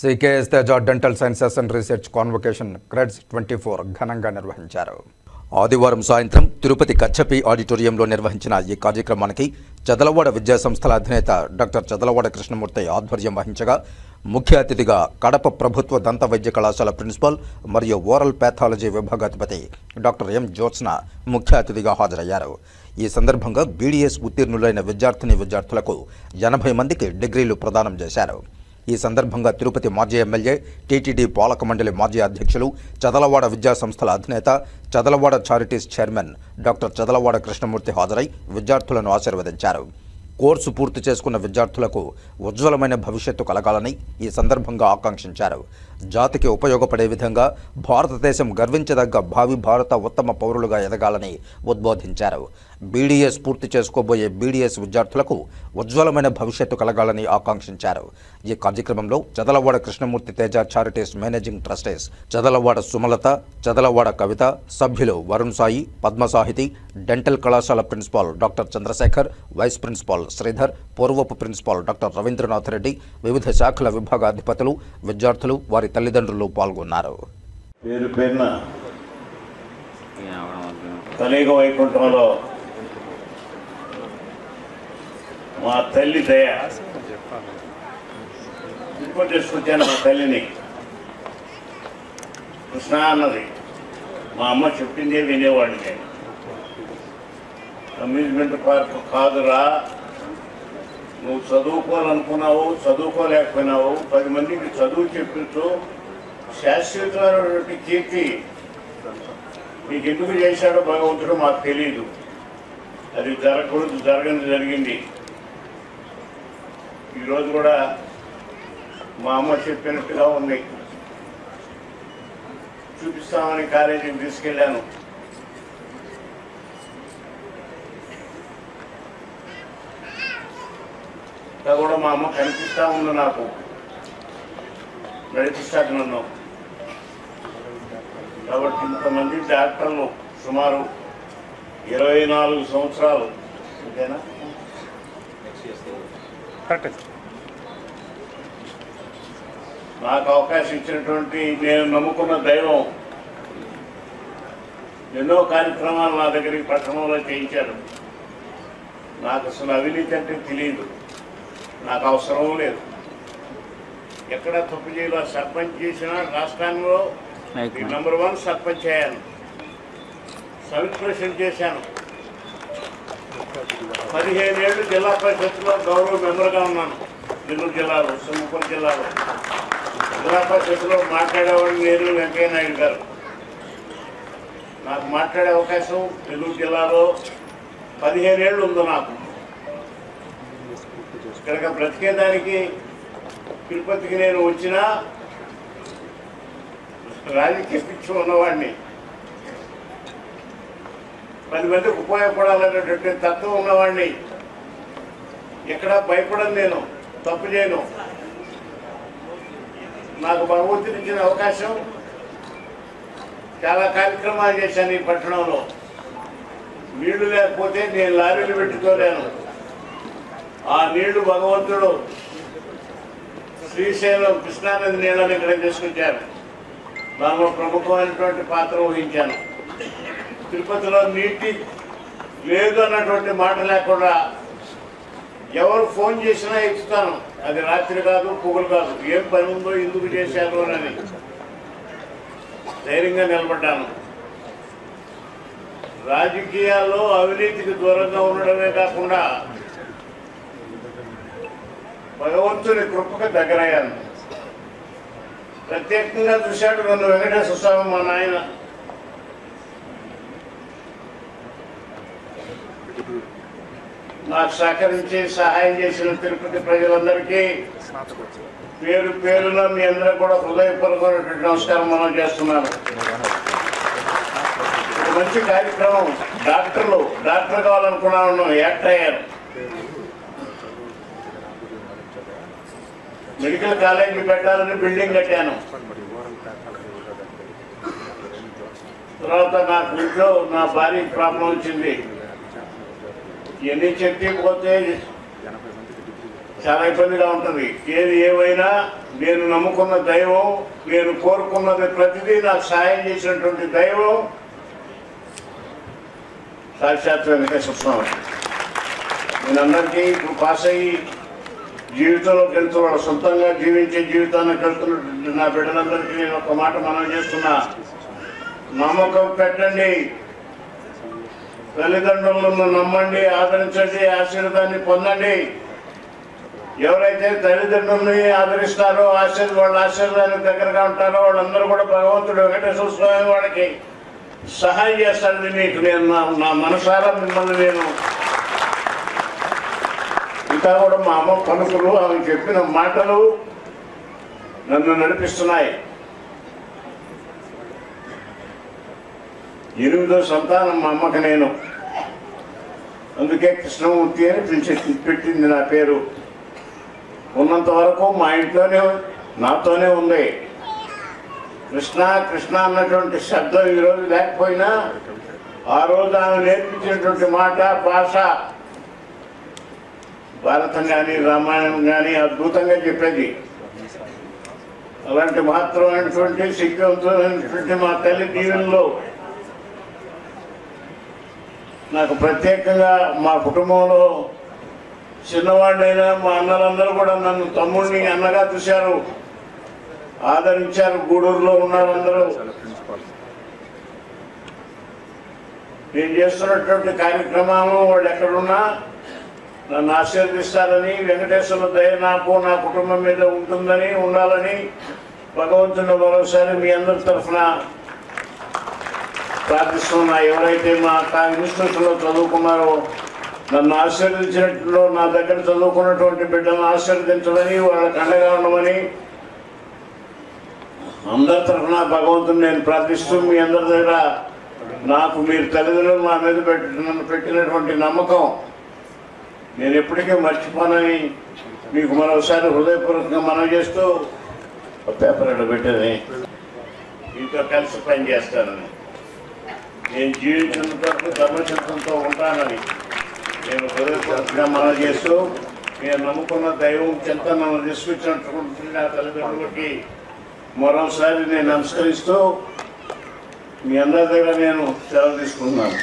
CKS Teja dental sciences and research convocation క్రెడ్స్ 24 ఘనంగా నిర్వహించారు. ఆదివారం సాయంత్రం తిరుపతి కచ్చపి ఆడిటోరియంలో నిర్వహించిన ఈ కార్యక్రమానికి చదలవాడ విద్యా సంస్థల అధినేత డాక్టర్ చదలవాడ కృష్ణమూర్తి ఆధ్వర్యం వహించగా ముఖ్య అతిథిగా కడప ప్రభుత్వ దంత వైద్య కళాశాల ప్రిన్సిపల్ మరియు ఓరల్ ప్యాథాలజీ విభాగాధిపతి డాక్టర్ ఎం జ్యోత్స్న ముఖ్య అతిథిగా హాజరయ్యారు. ఈ సందర్భంగా బీడీఎస్ ఉత్తీర్ణులైన విద్యార్థులకు 80 మందికి డిగ్రీలు ప్రదానం చేశారు. ఈ సందర్భంగా తిరుపతి మాజీ ఎమ్మెల్యే, టీటీడీ పాలక మండలి మాజీ అధ్యక్షులు, చదలవాడ విద్యా సంస్థల అధినేత, Chadalavada charities chairman doctor Chadalavada Krishnamurthy హాజరై విద్యార్థులను ఆశీర్వదించారు. కోర్సు పూర్తి చేసుకున్న విద్యార్థులకు ఉజ్వలమైన భవిష్యత్తు కలగాలని ఈ సందర్భంగా ఆకాంక్షించారు. జాతికి ఉపయోగపడే విధంగా భారతదేశం గర్వించదగ్గ భావి భారత ఉత్తమ పౌరులుగా ఎదగాలని ఉద్బోధించారు. బీడీఎస్ పూర్తి చేసుకోబోయే బీడీఎస్ విద్యార్థులకు ఉజ్వలమైన భవిష్యత్తు కలగాలని ఆకాంక్షించారు. ఈ కార్యక్రమంలో Chadalavada Krishnamurthy Teja charities managing trustees Chadalavada Sumalatha, Chadalavada Kavitha, సభ్యులు వరుణ్ సాయి, పద్మసాహితి, డెంటల్ కళాశాల principal doctor Chandrasekhar, vice principal Sridhar, పూర్వపు ప్రిన్సిపాల్ డాక్టర్ రవీంద్రనాథ్ రెడ్డి, వివిధ శాఖల విభాగాధిపతులు, విద్యార్థులు, వారి తల్లిదండ్రులు పాల్గొన్నారు. పేరు పేరున కలియుగ వైకుంఠంలో మా తల్లి దయ ఇప్పుడు తీసుకొచ్చాను. మా తల్లిని కృష్ణ అన్నది మా అమ్మ చెప్పిందే వినేవాడిని. నేను అమ్యూజ్మెంట్ పార్క్ కాదురా, నువ్వు చదువుకోవాలనుకున్నావు, చదువుకోలేకపోయినావు, 10 మందికి చదువు చెప్పించు, శాశ్వతమైనటువంటి కీర్తి నీకు ఎందుకు చేశాడో భగవంతుడు మాకు తెలియదు. అది జరగకూడదు, జరిగింది. ఈరోజు కూడా మా అమ్మ చెప్పినట్టుగా ఉంది. చూపిస్తామని కాలేజీకి తీసుకెళ్ళాను. కూడా మా అమ్మ కనిపిస్తూ ఉంది, నాకు నడిపిస్తాడు నన్ను. కాబట్టి ఇంతమంది డాక్టర్లు సుమారు 24 సంవత్సరాలు అంతేనా నాకు అవకాశం ఇచ్చినటువంటి, నేను నమ్ముకున్న దైవం ఎన్నో కార్యక్రమాలు నా దగ్గరికి పట్టణంలో చేయించాడు. నాకు అసలు అవినీతి అంటే తెలియదు, నాకు అవసరం లేదు. ఎక్కడ తప్పు చేయాలో సర్పంచ్ చేసినా రాష్ట్రంలో నెంబర్ 1 సర్పంచ్ అయ్యాను. సమితి ప్రెసిడెంట్ చేశాను. 15 ఏళ్ళు జిల్లా పరిషత్లో గౌరవ మెంబర్గా ఉన్నాను. నెల్లూరు జిల్లాలో, సింహపురం జిల్లాలో జిల్లా పరిషత్లో మాట్లాడేవాడు నేను, వెంకయ్య నాయుడు గారు. నాకు మాట్లాడే అవకాశం నెల్లూరు జిల్లాలో 15 ఏళ్ళు ఉంది నాకు. ఇక్కడికి బ్రతికేదానికి తిరుపతికి నేను వచ్చినా రాజకీయ పిచ్చి ఉన్నవాడిని. 10 మందికి ఉపయోగపడాలనేటువంటి తత్వం ఉన్నవాడిని. ఎక్కడా భయపడను, నేను తప్పు చేయను. నాకు భగవంతుడు ఇచ్చిన అవకాశం, చాలా కార్యక్రమాలు చేశాను ఈ పట్టణంలో. నీళ్లు లేకపోతే నేను లారీలు పెట్టుకోలేను. ఆ నీళ్లు భగవంతుడు శ్రీశైలం కృష్ణానది నీళ్ళని ఇక్కడ తీసుకొచ్చారు. దానిలో ప్రముఖమైనటువంటి పాత్ర వహించాను. తిరుపతిలో నీటి లేదు అన్నటువంటి మాట లేకుండా ఎవరు ఫోన్ చేసినా ఇస్తాను. అది రాత్రి కాదు, పొగలు కాదు, ఏం పని ఉందో, ఎందుకు చేశారు అని ధైర్యంగా నిలబడ్డాను. రాజకీయాల్లో అవినీతికి దూరంగా ఉండడమే కాకుండా భగవంతుని కృపకు దగ్గరయ్యాను. ప్రత్యేకంగా చూశాడు నన్ను వెంకటేశ్వర స్వామి, మా నాయన. నాకు సహకరించి సహాయం చేసిన తిరుపతి ప్రజలందరికీ పేరు పేరున మీ అందరూ కూడా హృదయపూర్వకమైనటువంటి నమస్కారం మనం చేస్తున్నాను. మంచి కార్యక్రమం. డాక్టర్ కావాలనుకున్నాను, యాక్టర్ అయ్యారు. మెడికల్ కాలేజీ పెట్టాలని బిల్డింగ్ కట్టాను. తర్వాత నాకు ఇంట్లో నా భార్య ప్రాబ్లం వచ్చింది. ఎన్ని చెప్పకపోతే చాలా ఇబ్బందిగా ఉంటుంది. ఏది ఏమైనా నేను నమ్ముకున్న దైవం, నేను కోరుకున్నది ప్రతిదీ నాకు సాయం చేసినటువంటి దైవం సాక్షాత్ వెంకటేశ్వర స్వామి. నేనందరికీ ఇప్పుడు పాస్ అయ్యి జీవితంలోకి వెళ్తూ వాళ్ళ సొంతంగా జీవించే జీవితాన్ని వెళ్తున్నటువంటి నా బిడ్డలందరికీ నేను ఒక మాట మనం చేస్తున్నా, నమ్మకం పెట్టండి, తల్లిదండ్రులను నమ్మండి, ఆదరించండి, ఆశీర్వాదాన్ని పొందండి. ఎవరైతే తల్లిదండ్రుల్ని ఆదరిస్తారో వాళ్ళ ఆశీర్వాదానికి దగ్గరగా ఉంటారో వాళ్ళందరూ కూడా భగవంతుడు వెంకటేశ్వర స్వామి వాళ్ళకి సహాయం చేస్తాడని మీకు నేను నా మనసారా మిమ్మల్ని నేను ఇంకా కూడా మా అమ్మ పలుకులు ఆమె చెప్పిన మాటలు నన్ను నడిపిస్తున్నాయి. 8వ సంతానం మా అమ్మకి నేను, అందుకే కృష్ణమూర్తి అని పెట్టింది నా పేరు. ఉన్నంత వరకు మా ఇంట్లోనే నాతోనే ఉంది. కృష్ణ కృష్ణ అన్నటువంటి శబ్దం ఈరోజు లేకపోయినా ఆ రోజు ఆమె నేర్పించినటువంటి మాట, భాష, భారతం కానీ రామాయణం కానీ అద్భుతంగా చెప్పేది. అలాంటి మహత్తరమైనటువంటి శక్తివంతమైనటువంటి మా తల్లి దీవెనలో నాకు ప్రత్యేకంగా మా కుటుంబంలో చిన్నవాడినైనా మా అన్నలందరూ కూడా నన్ను తమ్ముడిని అన్నగా చూశారు, ఆదరించారు. గూడూరులో ఉన్నారు అందరూ. నేను చేస్తున్నటువంటి కార్యక్రమాలు వాళ్ళు ఎక్కడున్నా నన్ను ఆశీర్వదిస్తారని, వెంకటేశ్వర దయ నాకు నా కుటుంబం మీద ఉంటుందని, ఉండాలని భగవంతుని మరోసారి మీ అందరి తరఫున ప్రార్థిస్తున్నా. ఎవరైతే మా ఇన్స్టిట్యూషన్లో చదువుకున్నారో నన్ను ఆశీర్వదించినట్లో నా దగ్గర చదువుకున్నటువంటి బిడ్డలను ఆశీర్వదించమని, వాళ్ళకి అండగా ఉండమని అందరి తరఫున భగవంతుని నేను ప్రార్థిస్తూ, మీ అందరి దగ్గర నాకు మీరు తల్లిదండ్రులు నా మీద పెట్టినటువంటి నమ్మకం నేను ఎప్పటికీ మర్చిపోనని మీకు మరోసారి హృదయపూర్వకంగా మనవి చేస్తూ పేపర్ పెట్టేది మీతో కలిసి పనిచేస్తానని, నేను జీవించినంత వరకు ధర్మచక్రంతో ఉంటానని నేను హృదయపూర్వకంగా మనవి చేస్తూ, నేను నమ్ముకున్న దైవం చెంత నన్ను తీసుకొచ్చినటువంటి నా తల్లిదండ్రులకి మరోసారి నేను నమస్కరిస్తూ మీ అందరి దగ్గర నేను సెలవు తీసుకుంటున్నాను.